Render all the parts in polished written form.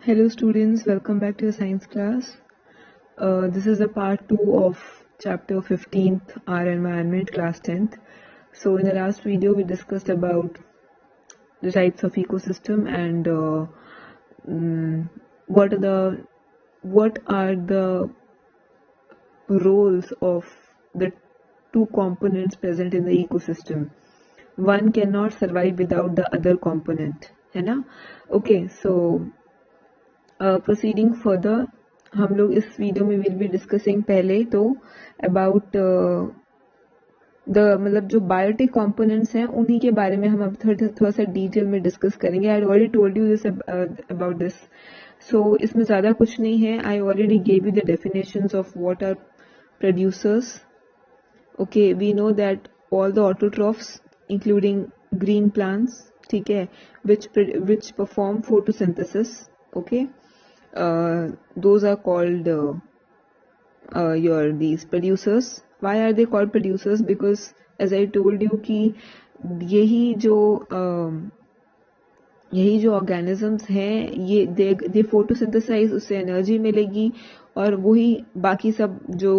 Hello students, welcome back to your science class. This is the part 2 of chapter 15th, Our Environment, class 10th. So in the last video we discussed about the types of ecosystem and what are the roles of the two components present in the ecosystem. One cannot survive without the other component, है ना? Okay, so proceeding further, हम लोग इस video में will be discussing पहले तो about the मतलब जो बायोटिक कंपोनेंट्स हैं उन्हीं के बारे में हम अब थोड़ा सा डिटेल में डिस्कस करेंगे. I already told you this about this. So इसमें ज़्यादा कुछ नहीं है. I already gave you the definitions of what are producers. Okay, we know that all the autotrophs including green plants, ठीक है, which perform photosynthesis. Okay, those are called these producers. Why are they called producers? Because as I told you कि यही जो organisms हैं ये दे photosynthesise, उससे energy मिलेगी और वही बाकी सब जो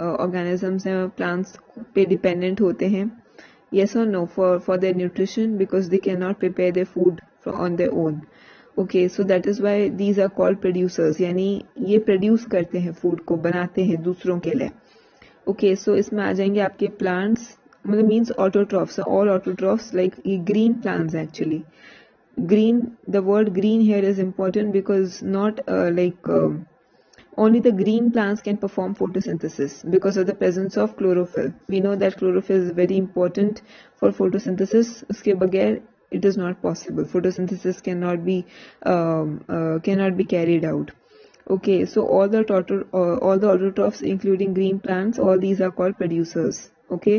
ऑर्गेनिजम्स हैं प्लांट्स पे डिपेंडेंट होते हैं. Yes or no for their nutrition, because they cannot prepare their food on their own. Okay, so that is why these are called producers. यानी ये प्रोड्यूस करते हैं फूड को, बनाते हैं दूसरों के लिए. Okay, so इसमें आ जाएंगे आपके प्लांट्स, मतलब means autotrophs. All autotrophs like ये green plants actually. Green, the word green here is important because not only the green plants can perform photosynthesis because of the presence of chlorophyll. We know that chlorophyll is very important for photosynthesis. उसके बगैर it is not possible. Photosynthesis cannot be carried out. Okay, so all the autotrophs, including green plants, all these are called producers. Okay,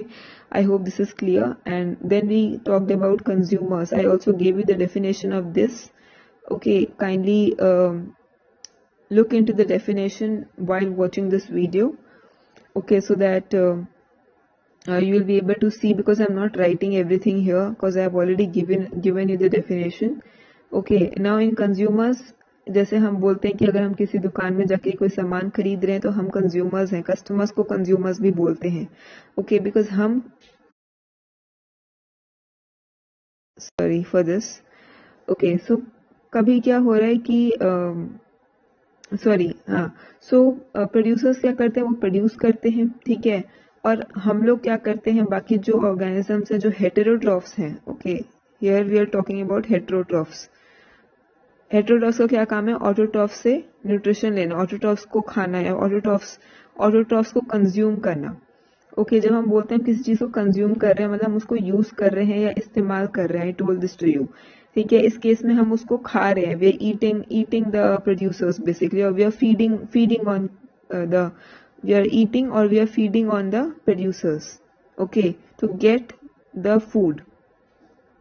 I hope this is clear. And then we talked about consumers. I also gave you the definition of this. Okay, kindly look into the definition while watching this video. Okay, so that you will be able to see, because I'm not writing everything here because I have already given you the definition. Okay, now in consumers, जैसे हम बोलते हैं कि अगर हम किसी दुकान में जाके कोई सामान खरीद रहे हैं तो हम कंज्यूमर्स हैं. कस्टमर्स को कंज्यूमर्स भी बोलते हैं. ओके, बिकॉज हम सॉरी फॉर दिस. ओके, सो कभी क्या हो रहा है कि सो प्रोड्यूसर्स क्या करते हैं, वो प्रोड्यूस करते हैं, ठीक है, और हम लोग क्या करते हैं, बाकी जो ऑर्गेनिजम्स हैं जो हेटेरोट्रॉफ्स हैं. Okay, here we are talking about heterotrophs. Heterotrophs का क्या काम है, ऑटोट्रॉफ्स से न्यूट्रिशन लेना, ऑटोट्रॉफ्स को खाना है, ऑटोट्रॉफ्स को कंज्यूम करना. ओके, जब हम बोलते हैं किसी चीज को कंज्यूम कर रहे हैं मतलब हम उसको यूज कर रहे हैं या इस्तेमाल कर रहे हैं. I told this to you, ठीक है. इस केस में हम उसको खा रहे हैं. We are eating the producers basically, और we are feeding on the we are eating और we are feeding on the producers. Okay, to get the food.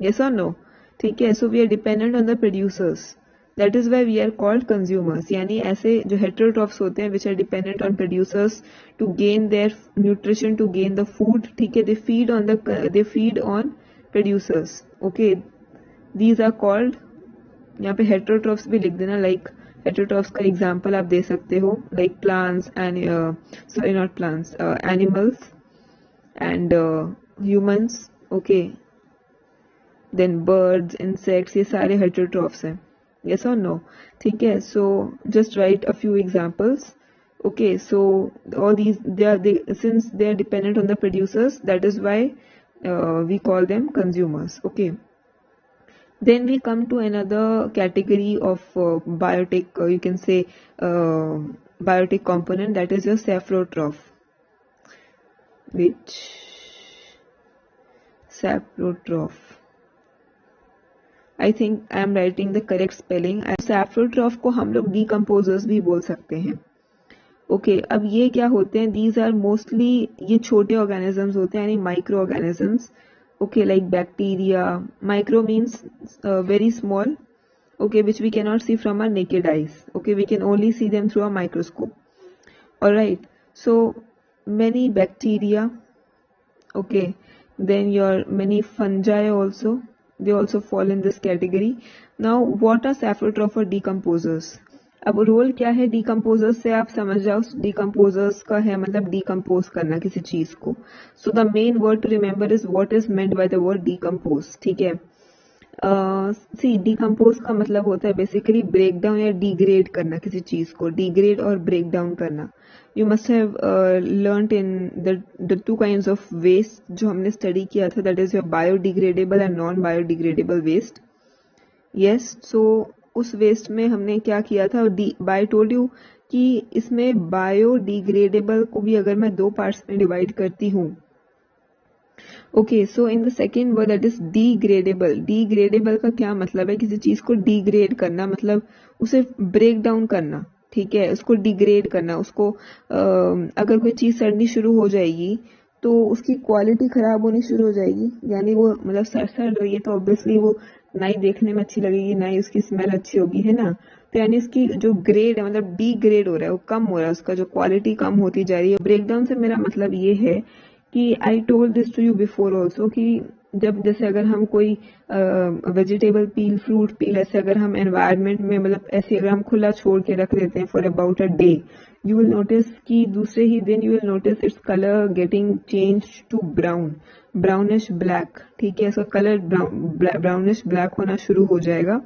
Yes और नो? ठीक है, so we are dependent on the producers. That is why we are called consumers. यानी ऐसे जो heterotrophs होते हैं which are dependent on producers to gain their nutrition, to gain the food, ठीक है, they feed on producers. Okay, these are called, यहाँ पे heterotrophs भी लिख देना. like heterotrophs का example आप दे सकते हो like plants and sorry not plants, animals and humans. Okay, then birds, insects, ये सारे heterotrophs हैं. Yes or no? ठीक है, so just write a few examples. Okay, so all these since they are dependent on the producers, that is why we call them consumers. Okay, then we come to another category of biotic, you can say biotic component, that is your saprotroph. Which saprotroph? I think I am writing the correct spelling. Saprotroph को हम लोग decomposers भी बोल सकते हैं. Okay, अब ये क्या होते हैं, दीज आर मोस्टली ये छोटे ऑर्गेनिजम्स होते हैं, यानी micro organisms. Okay, like bacteria. Micro means very small. Okay, which we can not see from our naked eyes. Okay, we can only see them through a microscope. Alright, so many bacteria. Okay, then your many fungi also, they also fall in this category. Now what are saprotroph or decomposers? अब role क्या है decomposers से आप समझ जाओ, decomposers का है मतलब डिकम्पोज करना किसी चीज को। So the main word to remember is what is meant by the word decompose, ठीक है। सी डिकम्पोज का मतलब होता है बेसिकली ब्रेक डाउन या डिग्रेड करना किसी चीज को, डिग्रेड और ब्रेक डाउन करना। You must have learned in the two kinds of waste जो हमने स्टडी किया था, that is your biodegradable and non biodegradable waste. Yes, so उस वेस्ट में हमने क्या किया था, बाय टोल्ड यू कि इसमें बायोडिग्रेडेबल को भी अगर मैं 2 पार्ट्स में डिवाइड करती हूँ। Okay, so in the second word that is degradable. Degradable का क्या मतलब है, किसी चीज को डिग्रेड करना मतलब उसे ब्रेक डाउन करना, ठीक है, उसको डिग्रेड करना, उसको अगर कोई चीज सड़नी शुरू हो जाएगी तो उसकी क्वालिटी खराब होनी शुरू हो जाएगी, यानी वो मतलब सड़ रही है तो ऑब्वियसली वो ना ही देखने में अच्छी लगेगी ना ही उसकी स्मेल अच्छी होगी, है ना। तो यानी इसकी जो ग्रेड है मतलब डिग्रेड हो रहा है, वो कम हो रहा है, उसका जो क्वालिटी कम होती जा रही है। ब्रेकडाउन से मेरा मतलब ये है कि I told this to you before also कि जब जैसे अगर हम कोई वेजिटेबल पील, फ्रूट पील, ऐसे अगर हम एनवायरनमेंट में मतलब ऐसे अगर हम खुला छोड़ के रख देते हैं for about a day, you will notice कि दूसरे ही दिन you will notice it's colour getting change to brown, brownish black, ठीक है, इसका कलर ब्राउनिश ब्लैक होना शुरू हो जाएगा।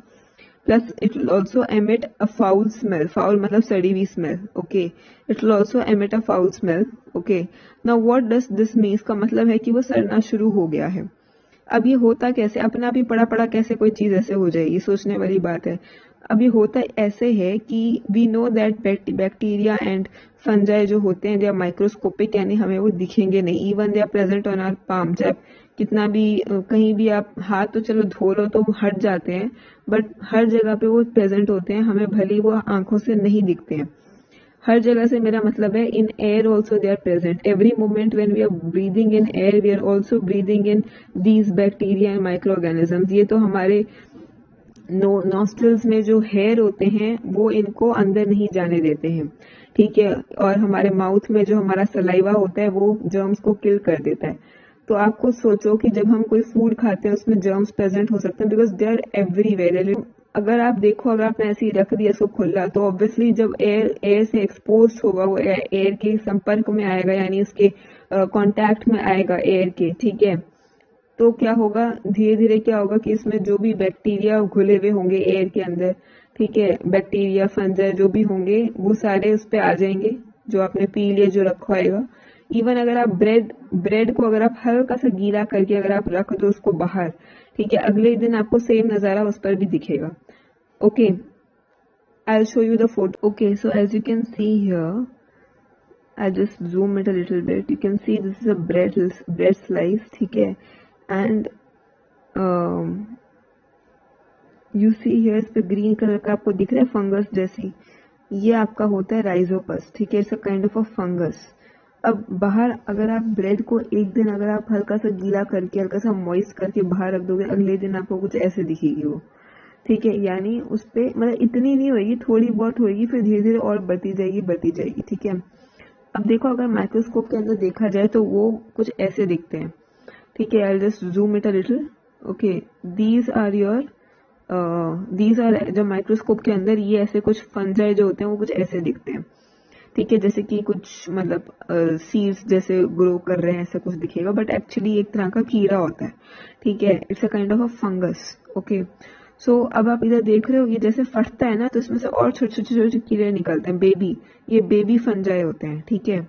Plus, it will also emit a foul smell. Foul मतलब सड़ी हुई smell. Okay. It will also emit a foul smell. Okay. Now, what does this mean? इसका मतलब है कि वो सड़ना शुरू हो गया है। अब ये होता कैसे, अपना भी पड़ा पड़ा कैसे कोई चीज ऐसे हो जाएगी, सोचने वाली बात है। अब ये होता ऐसे है कि we know that bacteria and fungi जो होते हैं दे आर माइक्रोस्कोपिक, यानी हमें वो दिखेंगे नहीं। Even they are present on our palm, जब कितना भी कहीं भी आप हाथ तो चलो धो लो तो वो हट जाते हैं, बट हर जगह पे वो प्रेजेंट होते हैं, हमें भले वो आंखों से नहीं दिखते हैं। हर जगह से मेरा मतलब है in air also they are present, every moment when we are breathing in air we are also breathing in these bacteria and micro organisms. ये तो हमारे नॉस्ट्रल्स में जो हेयर होते हैं वो इनको अंदर नहीं जाने देते हैं, ठीक है, और हमारे माउथ में जो हमारा सलाइवा होता है वो जर्म्स को किल कर देता है। तो आप खुद सोचो कि जब हम कोई फूड खाते हैं उसमें जर्म्स प्रेजेंट हो सकते हैं बिकॉज दे आर एवरीवेयर। अगर आप देखो, अगर आपने ऐसे ही रख दिया इसको खुला तो ऑब्वियसली जब एयर एयर से एक्सपोज होगा वो एयर के संपर्क में आएगा, यानी उसके कांटेक्ट में आएगा एयर के, ठीक है, तो क्या होगा, धीरे धीरे क्या होगा कि इसमें जो भी बैक्टीरिया घुले हुए होंगे एयर के अंदर, ठीक है, बैक्टीरिया फंजाई जो भी होंगे वो सारे उस पे आ जाएंगे जो आपने पी लिए जो रखा होगा। इवन अगर आप ब्रेड ब्रेड को अगर आप हल्का सा गीला करके अगर आप रख दो उसको बाहर, ठीक है, अगले दिन आपको सेम नजारा उस पर भी दिखेगा। Okay, I'll show you the photo. Okay, so as you can see here, I'll just zoom it a little bit. You can see this is a bread slice, ठीक है, and यू सी हियर इस पे green colour का आपको दिख रहा है fungus जैसी, ये आपका होता है राइजोपस, ठीक है, it's a kind of a fungus. अब बाहर अगर आप ब्रेड को एक दिन अगर आप हल्का सा गीला करके हल्का सा मॉइस्ट करके बाहर रख दोगे, अगले दिन आपको कुछ ऐसे दिखेगी वो, ठीक है, यानी उस पे मतलब इतनी नहीं होगी, थोड़ी बहुत होगी, फिर धीरे धीरे और बढ़ती जाएगी, ठीक है। अब देखो अगर माइक्रोस्कोप के अंदर देखा जाए तो वो कुछ ऐसे दिखते हैं, ठीक है, I just zoom it a little. Okay, these are जब माइक्रोस्कोप के अंदर ये ऐसे कुछ फंजाई जो होते हैं वो कुछ ऐसे दिखते हैं, ठीक है, जैसे कि कुछ मतलब सीड्स जैसे ग्रो कर रहे हैं ऐसा कुछ दिखेगा, बट एक्चुअली एक तरह का कीड़ा होता है, ठीक है, it's a kind of a fungus. Okay, so अब आप इधर देख रहे हो ये जैसे फटता है ना तो इसमें से और छोटे छोटे छोटे कीड़े निकलते हैं, बेबी, ये बेबी फंजाई होते हैं, ठीक है,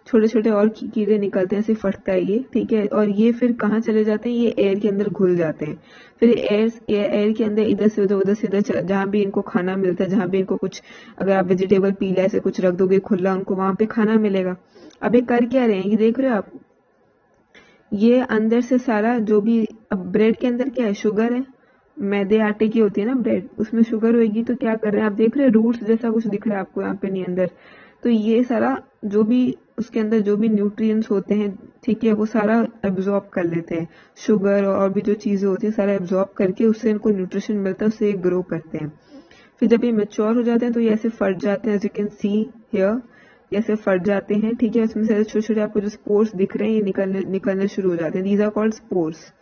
छोटे छोटे और कीड़े निकलते हैं, ऐसे फटता है ये, ठीक है, और ये फिर कहाँ चले जाते हैं, ये एयर के अंदर घुल जाते हैं, फिर एयर के अंदर इधर से उधर जहाँ भी इनको खाना मिलता है, जहाँ भी इनको कुछ अगर आप वेजिटेबल पीला ऐसे कुछ रख दोगे खुला उनको वहां पे खाना मिलेगा। अब ये कर क्या रहे हैं, ये देख रहे हो आप, ये अंदर से सारा जो भी, अब ब्रेड के अंदर क्या है, शुगर है, मैदे आटे की होती है ना ब्रेड, उसमें शुगर होगी तो क्या कर रहे हैं आप देख रहे हैं, रूट्स जैसा कुछ दिख रहा है आपको यहाँ पे नहीं अंदर, तो ये सारा जो भी उसके अंदर जो भी न्यूट्रिएंट्स होते हैं, ठीक है, वो सारा एब्जॉर्ब कर लेते हैं, शुगर और भी जो चीजें होती है सारा एब्जॉर्ब करके उससे इनको न्यूट्रिशन मिलता है, उससे ग्रो करते हैं। फिर जब ये मेच्योर हो जाते हैं तो ये ऐसे फट जाते हैं, as you can see here, ऐसे फट जाते हैं, ठीक है, इसमें से छोटे छोटे आपको जो स्पोर्स दिख रहे हैं ये निकलने शुरू हो जाते हैं, दीज आर कॉल्ड स्पोर्स,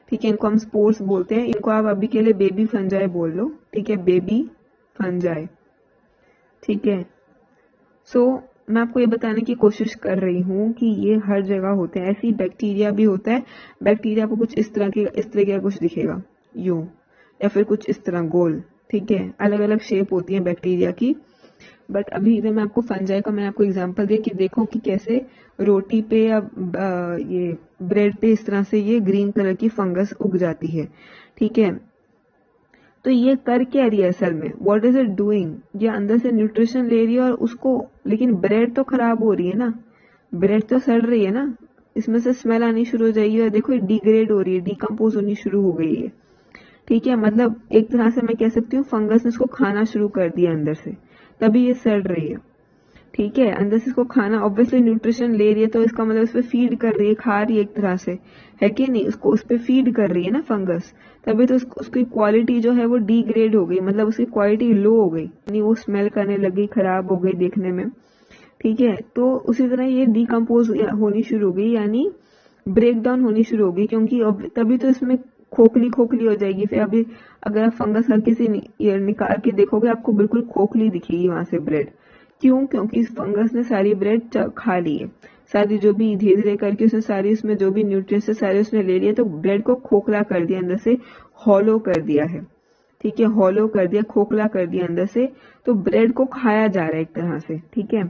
ठीक है, इनको हम स्पोर्स बोलते हैं, इनको आप अभी के लिए बेबी फंजाई बोल लो, ठीक है, बेबी फंजाई। ठीक है। सो मैं आपको ये बताने की कोशिश कर रही हूँ कि ये हर जगह होते हैं। ऐसे ही बैक्टीरिया भी होता है। बैक्टीरिया को कुछ इस तरह का कुछ दिखेगा यूं, या फिर कुछ इस तरह गोल। ठीक है, अलग अलग शेप होती है बैक्टीरिया की। बट अभी इधर मैं आपको फंजाई का मैंने आपको एग्जांपल दिया कि देखो कि कैसे रोटी पे या ये ब्रेड पे इस तरह से ये ग्रीन कलर की फंगस उग जाती है। ठीक है, तो ये कर क्या रही है असल में, व्हाट इज इट डूइंग, ये अंदर से न्यूट्रिशन ले रही है और उसको, लेकिन ब्रेड तो खराब हो रही है ना, ब्रेड तो सड़ रही है ना, इसमें से स्मेल आनी शुरू हो जाएगी और देखो डिग्रेड हो रही है, डिकम्पोज होनी शुरू हो गई है। ठीक है, मतलब एक तरह से मैं कह सकती हूँ फंगस ने इसको खाना शुरू कर दिया अंदर से, तभी ये सड़ रही है। ठीक है, अंदर से इसको खाना, ऑब्वियसली न्यूट्रिशन ले रही है तो इसका मतलब उस पर फीड कर रही है, खा रही है एक तरह से, है कि नहीं, उसको उस पर फीड कर रही है ना फंगस, तभी तो उसकी क्वालिटी जो है वो डिग्रेड हो गई, मतलब उसकी क्वालिटी लो हो गई, यानी वो स्मेल करने लगी, खराब हो गई देखने में। ठीक है, तो उसी तरह ये डिकम्पोज होनी शुरू हो गई, यानी ब्रेक डाउन होनी शुरू हो गई, क्योंकि तभी तो इसमें खोखली खोखली हो जाएगी। फिर अभी अगर आप फंगस हल्के से निकाल के देखोगे आपको बिल्कुल खोखली दिखेगी वहां से ब्रेड। क्यों? क्योंकि इस फंगस ने सारी ब्रेड खा ली है, सारी जो भी धीरे धीरे करके उसने सारी उसमें जो भी न्यूट्रिएंट्स है सारे उसने ले लिया, तो ब्रेड को खोखला कर दिया, अंदर से हॉलो कर दिया है। ठीक है, हॉलो कर दिया, खोखला कर दिया अंदर से, तो ब्रेड को खाया जा रहा है एक तरह से। ठीक है,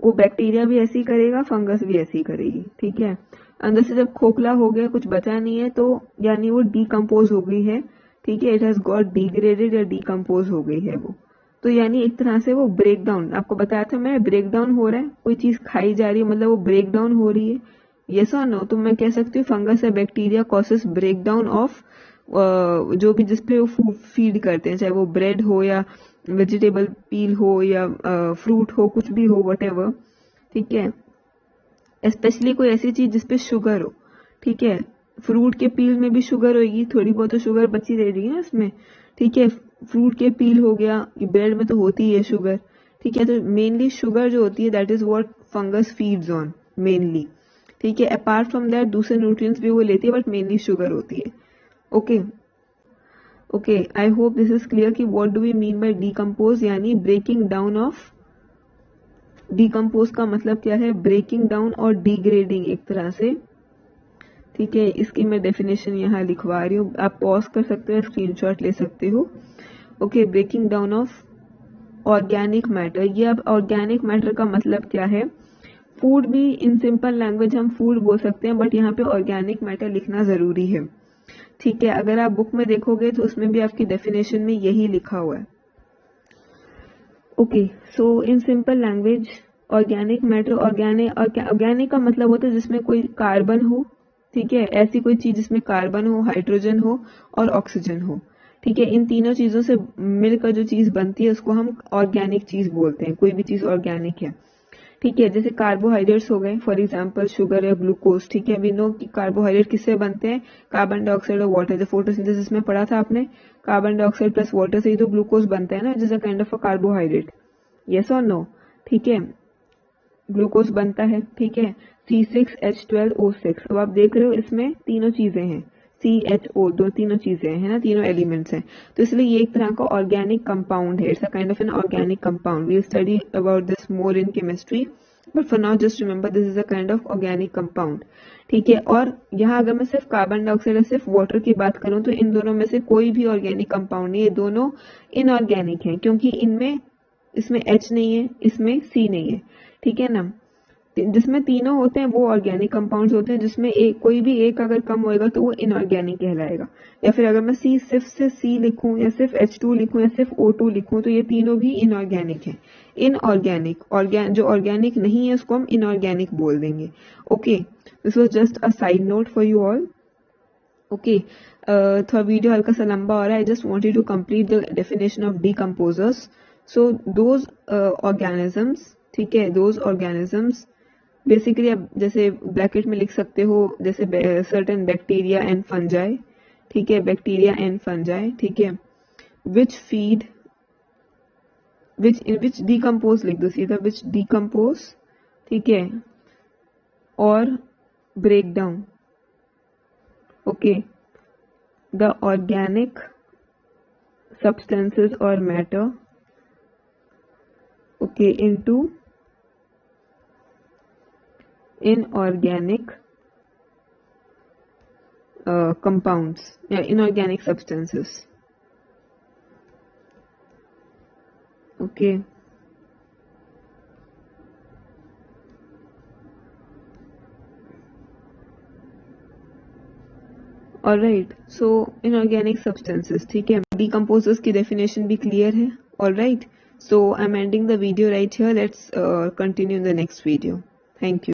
वो बैक्टीरिया भी ऐसे ही करेगा, फंगस भी ऐसे ही करेगी। ठीक है, अंदर से जब खोखला हो गया, कुछ बचा नहीं है, तो यानी वो डिकम्पोज हो गई है। ठीक है, इट हैज गॉट डिग्रेडेड या डिकम्पोज हो गई है वो, तो यानी एक तरह से वो ब्रेक डाउन, आपको बताया था मैं, ब्रेक डाउन हो रहा है, कोई चीज खाई जा रही है मतलब वो ब्रेक डाउन हो रही है। यस और नो? तो मैं कह सकती हूँ फंगस या bacteria causes break down of जो भी जिसपे वो फीड करते हैं, चाहे वो ब्रेड हो या वेजिटेबल पील हो या फ्रूट हो, कुछ भी हो, वटेवर। ठीक है, स्पेशली कोई ऐसी चीज जिसपे शुगर हो। ठीक है, फ्रूट के पील में भी शुगर होगी, थोड़ी बहुत तो शुगर बची रहेगी ना इसमें। ठीक है, फ्रूट के पील हो गया, ब्रेड में तो होती है शुगर। ठीक है, तो मेनली शुगर जो होती है that is what fungus feeds on mainly. ठीक है, अपार्ट फ्रॉम दैट दूसरे न्यूट्रिएंट्स भी वो लेती है, बट मेनली शुगर होती है। Okay okay, I hope this is clear कि what do we mean by decompose, यानी ब्रेकिंग डाउन ऑफ, डिकम्पोज का मतलब क्या है, ब्रेकिंग डाउन और डिग्रेडिंग एक तरह से। ठीक है, इसकी मैं डेफिनेशन यहाँ लिखवा रही हूँ, आप पॉज कर सकते हो, स्क्रीनशॉट ले सकते हो। Okay, breaking down of organic matter. ये अब ऑर्गेनिक मैटर का मतलब क्या है, फूड भी इन सिंपल लैंग्वेज हम फूड बोल सकते हैं, बट यहाँ पे ऑर्गेनिक मैटर लिखना जरूरी है। ठीक है, अगर आप बुक में देखोगे तो उसमें भी आपकी डेफिनेशन में यही लिखा हुआ है। Okay, so in simple language organic matter, organic का मतलब होता है जिसमें कोई कार्बन हो। ठीक है, ऐसी कोई चीज जिसमें कार्बन हो, हाइड्रोजन हो और ऑक्सीजन हो। ठीक है, इन तीनों चीजों से मिलकर जो चीज बनती है उसको हम ऑर्गेनिक चीज बोलते हैं, कोई भी चीज ऑर्गेनिक है। ठीक है, जैसे कार्बोहाइड्रेट्स हो गए, फॉर एग्जांपल शुगर या ग्लूकोज। ठीक है, वी नो कि कार्बोहाइड्रेट किससे बनते हैं, कार्बन डाइऑक्साइड और वाटर, जो फोटोसिंथेसिस में पढ़ा था आपने, कार्बन डाइऑक्साइड प्लस वाटर से ही तो ग्लूकोज बनता है ना, जिस अ kind of a carbohydrate. Yes और नो? ठीक है, ग्लूकोज बनता है। ठीक है, C6H12O6। अब आप देख रहे हो इसमें तीनों चीजें हैं, CHO, दो तीनों चीजें हैं ना, तीनों एलिमेंट्स हैं, तो इसलिए ये एक तरह का ऑर्गेनिक कंपाउंड है, it's a kind of an organic compound. We study about this more in chemistry, but for now just remember this is a kind of organic compound. ठीक है, और यहाँ अगर मैं सिर्फ कार्बन डाइऑक्साइड और सिर्फ वाटर की बात करूं तो इन दोनों में से कोई भी ऑर्गेनिक कंपाउंड नहीं है, दोनों इनऑर्गेनिक हैं, क्योंकि इनमें, इसमें H नहीं है, इसमें C नहीं है। ठीक है ना, जिसमें तीनों होते हैं वो ऑर्गेनिक कंपाउंड्स होते हैं, जिसमें एक, कोई भी एक अगर कम होएगा तो वो इनऑर्गेनिक कहलाएगा। या फिर अगर मैं सी सिर्फ से C लिखूं या सिर्फ H2 लिखूं या सिर्फ O2 लिखूं तो ये तीनों भी इनऑर्गेनिक हैं। इनऑर्गेनिक, जो ऑर्गेनिक नहीं है उसको हम इनऑर्गेनिक बोल देंगे। Okay, this was just a side note for you all. Okay, थोड़ा वीडियो हल्का सा लंबा हो रहा है, I just wanted to complete the definition of decomposers. So those organisms, ठीक है, दोज ऑर्गेनिजम्स बेसिकली आप जैसे ब्रैकेट में लिख सकते हो, जैसे सर्टेन बैक्टीरिया एंड फंजाई। ठीक है, बैक्टीरिया एंड फंजाई। ठीक है, विच फीड, विच डिकम्पोज लिख दो सीधा, विच डिकम्पोज। ठीक है, और break down, okay, the organic substances or matter okay, into inorganic compounds, inorganic substances. Okay. Alright, so inorganic substances, ठीक है, डिकम्पोजर्स की डेफिनेशन भी क्लियर है. Alright, so I'm ending the video right here. Let's continue in the next video. Thank you.